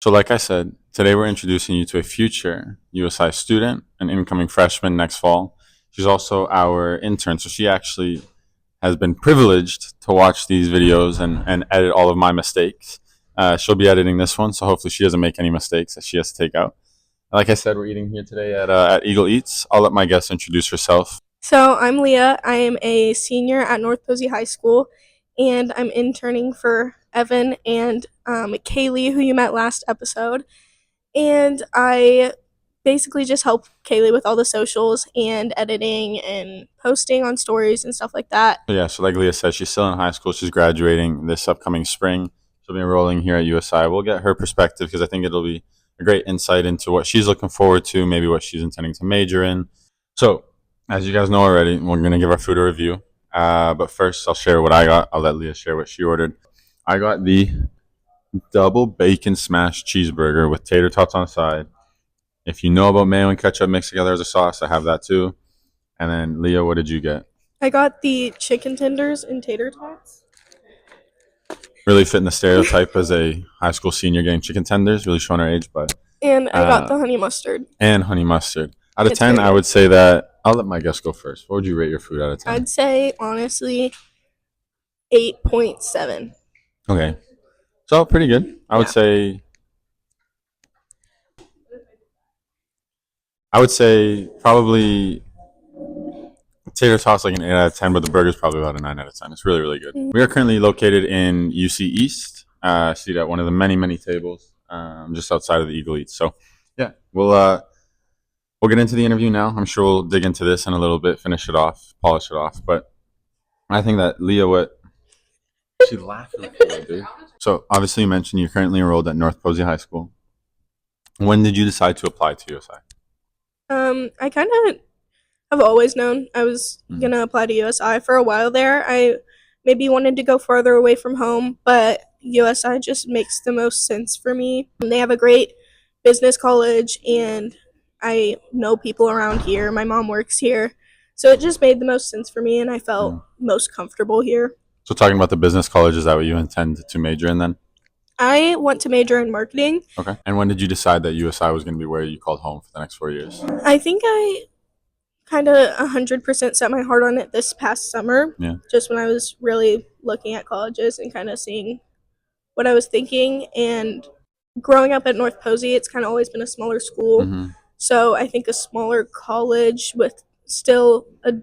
So, like I said, today we're introducing you to a future USI student, an incoming freshman next fall. She's also our intern, so she actually has been privileged to watch these videos and edit all of my mistakes. She'll be editing this one, so hopefully she doesn't make any mistakes that she has to take out. Like I said, we're eating here today at Eagle Eats. I'll let my guest introduce herself. So I'm Leah. I am a senior at North Posey High School, and I'm interning for Evan and Kaylee, who you met last episode. And I basically just help Kaylee with all the socials and editing and posting on stories and stuff like that. So yeah, so like Leah said, she's still in high school. She's graduating this upcoming spring. She'll be enrolling here at USI. We'll get her perspective because I think it'll be a great insight into what she's looking forward to, maybe what she's intending to major in. So, as you guys know already, we're going to give our food a review. But first, I'll share what I got. I'll let Leah share what she ordered. I got the double bacon smash cheeseburger with tater tots on the side. If you know about mayo and ketchup mixed together as a sauce, I have that too. And then, Leah, what did you get? I got the chicken tenders and tater tots. Really fitting the stereotype as a high school senior getting chicken tenders, really showing our age, but And I got the honey mustard. and honey mustard. Out of It's 10, very I good. would say that I'll let my guest go first. What would you rate your food out of 10? I'd say, honestly, 8.7. Okay. So pretty good. Yeah. I would say probably tater tots like an 8 out of 10, but the burger's probably about a 9 out of 10. It's really, really good. Mm. We are currently located in UC East, seated at one of the many, many tables just outside of the Eagle Eats. So yeah, we'll get into the interview now. I'm sure we'll dig into this in a little bit, finish it off, polish it off. But I think that Leah, what she laughing for, dude. So obviously, you mentioned you're currently enrolled at North Posey High School. When did you decide to apply to USI? I kind of have always known I was gonna apply to USI for a while there. I maybe wanted to go farther away from home, but USI just makes the most sense for me. They have a great business college, and I know people around here. My mom works here, so it just made the most sense for me, and I felt Mm. most comfortable here. So talking about the business college, is that what you intend to major in then? I want to major in marketing. Okay. And when did you decide that USI was going to be where you called home for the next 4 years? I think I kind of 100% set my heart on it this past summer, Yeah. just when I was really looking at colleges and kind of seeing what I was thinking. And growing up at North Posey, it's kind of always been a smaller school. Mm-hmm. So I think a smaller college with still a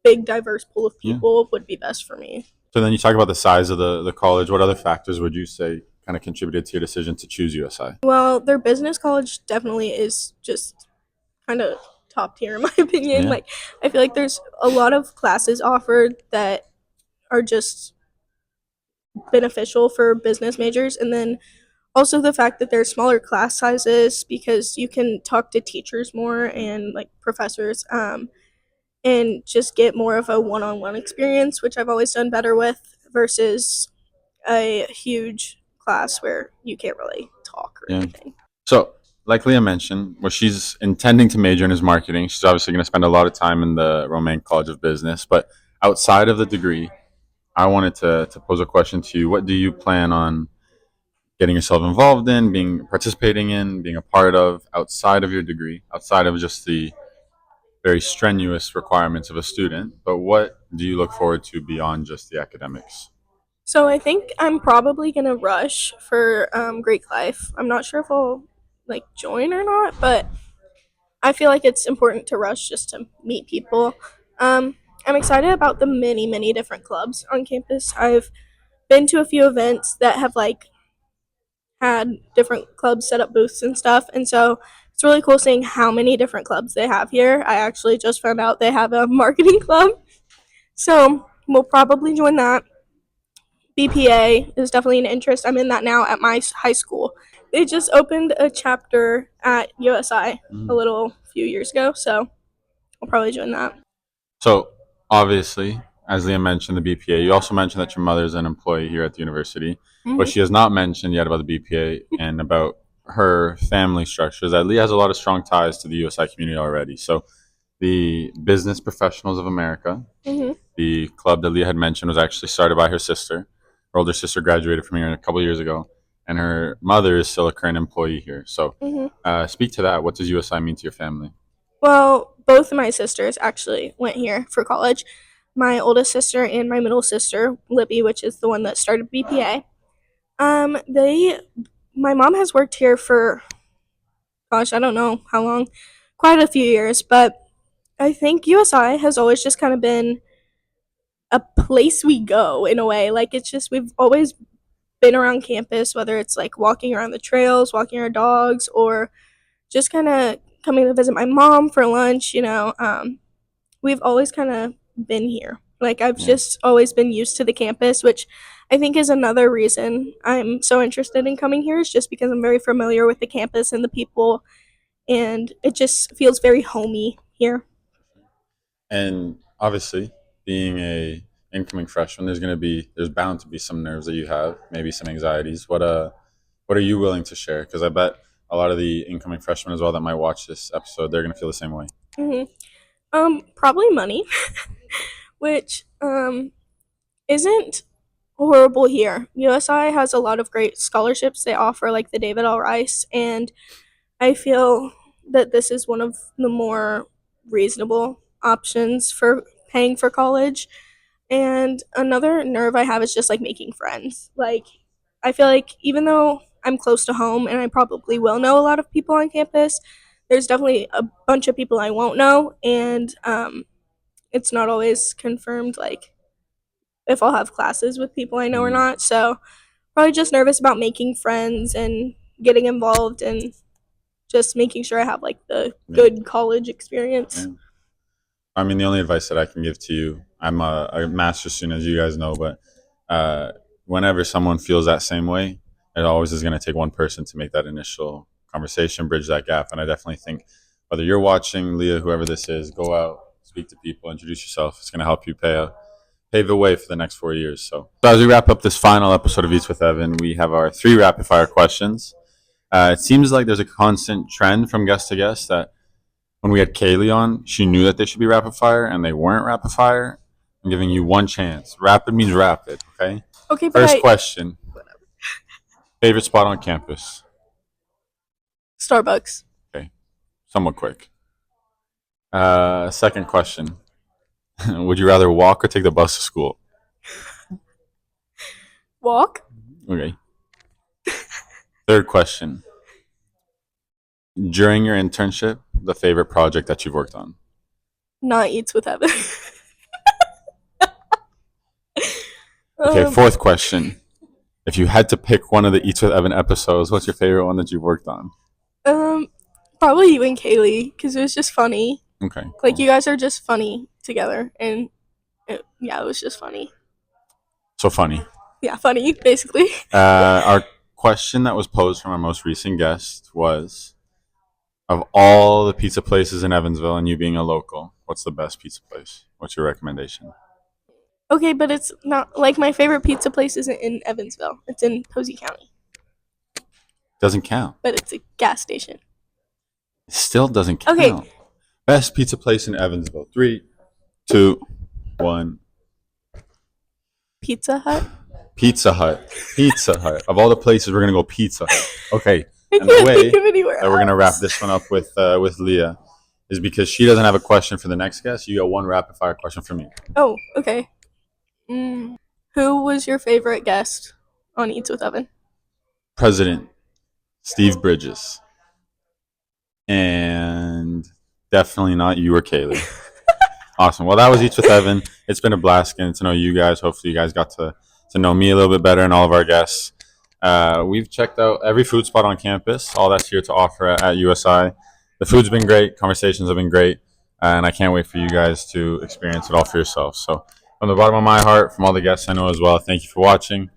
big, diverse pool of Yeah. people would be best for me. So then you talk about the size of the college. What other factors would you say kind of contributed to your decision to choose USI? Well, their business college definitely is just kind of top tier in my opinion. Yeah. Like, I feel like there's a lot of classes offered that are just beneficial for business majors, and then also the fact that there's smaller class sizes because you can talk to teachers more and like professors, and just get more of a one-on-one experience, which I've always done better with versus a huge class where you can't really talk or Yeah. anything. So, like Leah mentioned, what she's intending to major in is marketing. She's obviously going to spend a lot of time in the Romaine College of Business. But outside of the degree, I wanted to pose a question to you. What do you plan on getting yourself involved in, participating in, being a part of outside of your degree, outside of just the very strenuous requirements of a student? But what do you look forward to beyond just the academics? So I think I'm probably gonna rush for Greek life. I'm not sure if I'll like join or not, but I feel like it's important to rush just to meet people. I'm excited about the many, many different clubs on campus. I've been to a few events that have like had different clubs set up booths and stuff, and so it's really cool seeing how many different clubs they have here. I actually just found out they have a marketing club, so we'll probably join that. BPA is definitely an interest. I'm in that now at my high school. They just opened a chapter at USI a Mhm. little few years ago, so I'll probably join that. So, obviously, as Leah mentioned, the BPA, you also mentioned that your mother is an employee here at the university. What Mm-hmm. she has not mentioned yet about the BPA and about her family structure is that Leah has a lot of strong ties to the USI community already. So, the Business Professionals of America, Mm-hmm. the club that Leah had mentioned, was actually started by her sister. Her older sister graduated from here a couple years ago. and her mother is still a current employee here. So, hmm speak to that. What does USI mean to your family? Well, both of my sisters actually went here for college. My oldest sister and my middle sister, Libby, which is the one that started BPA. They, my mom has worked here for, gosh, I don't know how long, quite a few years, but I think USI has always just kind of been a place we go in a way. Like it's just we've always been around campus, whether it's like walking around the trails, walking our dogs, or just kind of coming to visit my mom for lunch. We've always kind of been here. Like I've Yeah. just always been used to the campus, which I think is another reason I'm so interested in coming here. Is just because I'm very familiar with the campus and the people, and it just feels very homey here. And obviously, being a incoming freshman, there's bound to be some nerves that you have, maybe some anxieties. What are you willing to share? Because I bet a lot of the incoming freshmen as well that might watch this episode, they're gonna feel the same way. hmm Probably money, which isn't horrible here. USI has a lot of great scholarships they offer, like the David L. Rice, and I feel that this is one of the more reasonable options for paying for college. And another nerve I have is just like making friends. Like, I feel like even though I'm close to home and I probably will know a lot of people on campus, there's definitely a bunch of people I won't know, and it's not always confirmed like if I'll have classes with people I know or Mm, not. So probably just nervous about making friends and getting involved and just making sure I have like the yeah, good college experience. yeah. I mean, the only advice that I can give to you, I'm a master's student, as you guys know, but uh, whenever someone feels that same way, it always is going to take one person to make that initial conversation, bridge that gap. And I definitely think whether you're watching, Leah, whoever this is, go out, speak to people, introduce yourself. It's going to help you pave the way for the next 4 years. So as we wrap up this final episode of Eats with Evan, we have our 3 rapid fire questions. It seems like there's a constant trend from guest to guest that when we had Kaylee on, she knew that they should be rapid fire and they weren't rapid fire. I'm giving you one chance. Rapid means rapid, okay? Okay, but First question. Favorite spot on campus? Starbucks. Okay. Somewhat quick. Second question. Would you rather walk or take the bus to school? Walk. Okay. Third question. During your internship, the favorite project that you've worked on? Not Eats with Evan. Okay, fourth question. If you had to pick one of the Eats with Evan episodes, what's your favorite one that you've worked on? Probably you and Kaylee because it was just funny. Okay. Like Cool. you guys are just funny together, and yeah, it was just funny. So funny. Yeah, funny basically. Our question that was posed from our most recent guest was, of all the pizza places in Evansville and you being a local, what's the best pizza place? What's your recommendation? Okay, but it's not like my favorite pizza place isn't in Evansville. It's in Posey County, Doesn't count. but it's a gas station. It still doesn't count. Okay. Best pizza place in Evansville. 3, 2, 1. Pizza Hut. Pizza Hut. Pizza Hut. Of all the places, we're gonna go Pizza Hut. Okay. I And the can't way think of anywhere that we're gonna wrap else. this one up with Leah is because she doesn't have a question for the next guest. You got one rapid fire question for me. Oh, okay. Who was your favorite guest on Eats with Evan? President Steve Bridges. And definitely not you or Kaylee. Awesome. Well, that was Eats with Evan. It's been a blast getting to know you guys. Hopefully, you guys got to know me a little bit better and all of our guests. We've checked out every food spot on campus, all that's here to offer at USI. The food's been great. Conversations have been great. And I can't wait for you guys to experience it all for yourself. So, from the bottom of my heart, from all the guests I know as well, thank you for watching.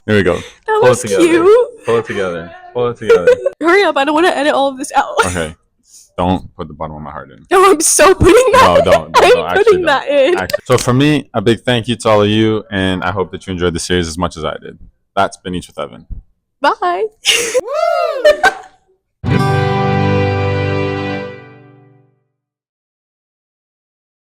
Here we go. That Pull was it together. cute. Pull it together. Pull it together. Hurry up! I don't want to edit all of this out. Okay. Don't put the bottom of my heart in. No, I'm so putting that. No, don't. I'm Actually putting don't. that in. So for me, a big thank you to all of you, and I hope that you enjoyed the series as much as I did. That's been Eats with Evan. Bye.